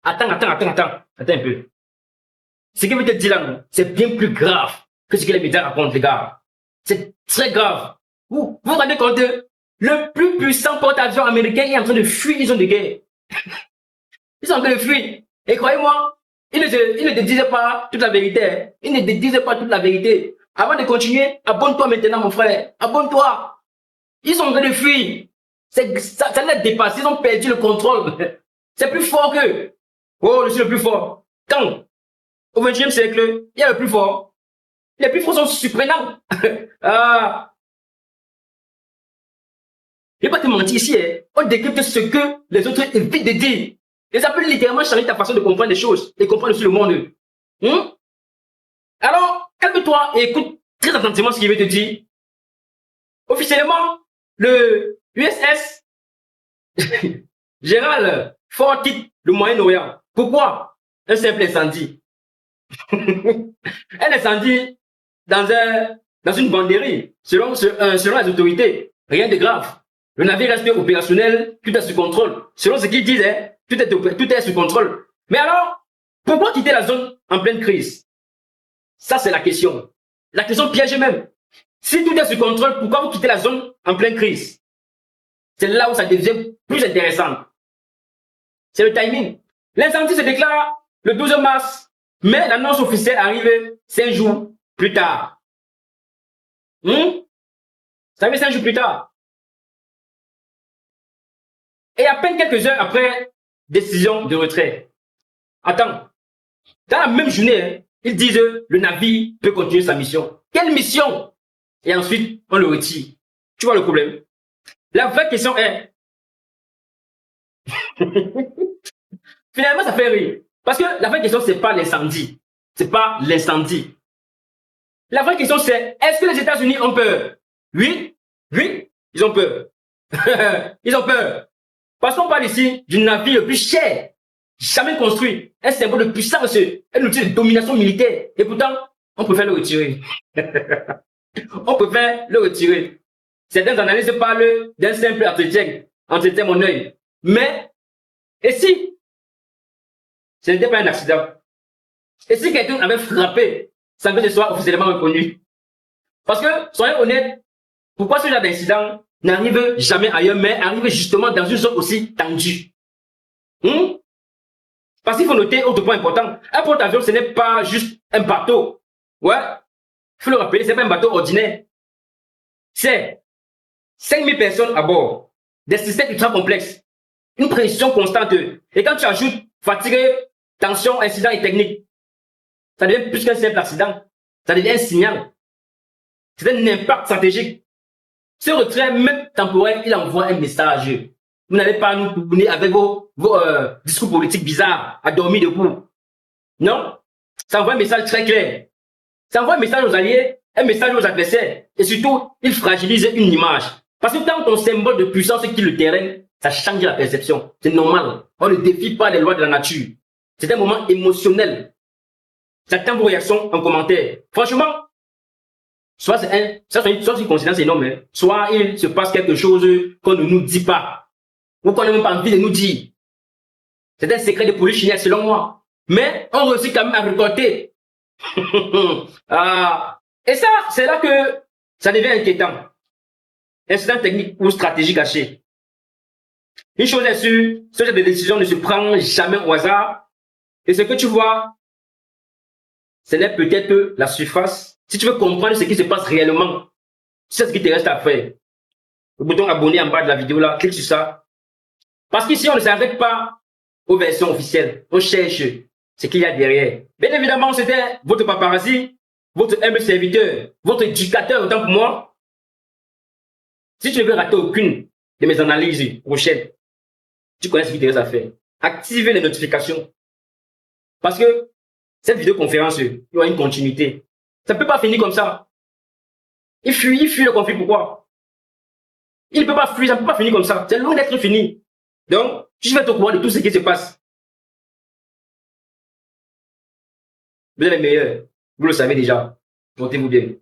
Attends un peu. Ce que veut te dire là, c'est bien plus grave que ce que les médias racontent, les gars. C'est très grave. Vous vous rendez compte, le plus puissant porte-avions américain est en train de fuir une zone de guerre. Ils sont en train de fuir. Et croyez-moi, ils ne te disaient pas toute la vérité. Ils ne te disaient pas toute la vérité. Avant de continuer, abonne-toi maintenant, mon frère. Abonne-toi. Ils sont en train de fuir. Ça les dépasse. Ils ont perdu le contrôle. C'est plus fort que. Oh, je suis le plus fort. Quand au XXe siècle, il y a le plus fort. Les plus forts sont surprenants. Ah. Je ne vais pas te mentir ici. Hein. On décrypte ce que les autres évitent de dire. Et ça peut littéralement changer ta façon de comprendre les choses et comprendre aussi le monde. Alors, calme-toi et écoute très attentivement ce qu'il veut te dire. Officiellement, le USS Gerald Ford quitte le Moyen-Orient. Pourquoi? Un simple incendie. Un incendie dans une banderie, selon les autorités. Rien de grave. Le navire reste opérationnel, tout est sous contrôle. Selon ce qu'ils disent, hein, tout est sous contrôle. Mais alors, pourquoi quitter la zone en pleine crise? Ça, c'est la question. La question piège même. Si tout est sous contrôle, pourquoi vous quittez la zone en pleine crise? C'est là où ça devient plus intéressant. C'est le timing. L'incendie se déclare le 12 mars, mais l'annonce officielle arrive 5 jours plus tard. Ça arrive 5 jours plus tard. Et à peine quelques heures après, décision de retrait. Attends. Dans la même journée, hein, ils disent le navire peut continuer sa mission. Quelle mission? Et ensuite, on le retire. Tu vois le problème? La vraie question est... Finalement, ça fait rire. Parce que la vraie question, c'est pas l'incendie. C'est pas l'incendie. La vraie question, c'est est-ce que les États-Unis ont peur? Oui, ils ont peur. Ils ont peur. Parce qu'on parle ici du navire le plus cher jamais construit. Un symbole de puissance, un outil de domination militaire. Et pourtant, on préfère le retirer. On préfère le retirer. Certains analystes parlent d'un simple entretien mon œil. Mais, et si ce n'était pas un accident? Et si quelqu'un avait frappé sans que ce soit officiellement reconnu? Parce que, soyons honnêtes, pourquoi ce genre d'incident n'arrive jamais ailleurs, mais arrive justement dans une zone aussi tendue? Parce qu'il faut noter autre point important. Un porte-avions, ce n'est pas juste un bateau. Ouais. Il faut le rappeler, ce n'est pas un bateau ordinaire. C'est 5000 personnes à bord. Des systèmes ultra complexes. Une pression constante. Et quand tu ajoutes fatigue, tension, incident et technique, ça devient plus qu'un simple accident. Ça devient un signal. C'est un impact stratégique. Ce retrait, même temporaire, il envoie un message. Vous n'allez pas nous tourner avec vos discours politiques bizarres, à dormir debout. Non. Ça envoie un message très clair. Ça envoie un message aux alliés, un message aux adversaires. Et surtout, il fragilise une image. Parce que quand ton symbole de puissance quitte le terrain, ça change la perception. C'est normal. On ne défie pas les lois de la nature. C'est un moment émotionnel. J'attends vos réactions en commentaire. Franchement, soit c'est une coïncidence énorme, hein. Soit il se passe quelque chose qu'on ne nous dit pas. Ou qu'on n'a même pas envie de nous dire. C'est un secret de polichinelle selon moi. Mais on réussit quand même à récolter. Et ça, c'est là que ça devient inquiétant. Incident technique ou stratégie cachée. Une chose est sûre, ce genre de décision ne se prend jamais au hasard. Et ce que tu vois, ce n'est peut-être que la surface. Si tu veux comprendre ce qui se passe réellement, c'est ce qui te reste à faire. Le bouton abonner en bas de la vidéo là, clique sur ça. Parce qu'ici, on ne s'arrête pas aux versions officielles. On cherche ce qu'il y a derrière. Bien évidemment, c'était votre paparazzi, votre humble serviteur, votre éducateur autant pour moi. Si tu ne veux rater aucune de mes analyses prochaines, tu connais ce qu'il te reste à faire. Activez les notifications. Parce que cette vidéoconférence, il y aura une continuité. Ça ne peut pas finir comme ça. Il fuit le conflit. Pourquoi? Il ne peut pas fuir, ça ne peut pas finir comme ça. C'est loin d'être fini. Donc, je vais te courant de tout ce qui se passe. Vous êtes les meilleurs. Vous le savez déjà. Portez-vous bien.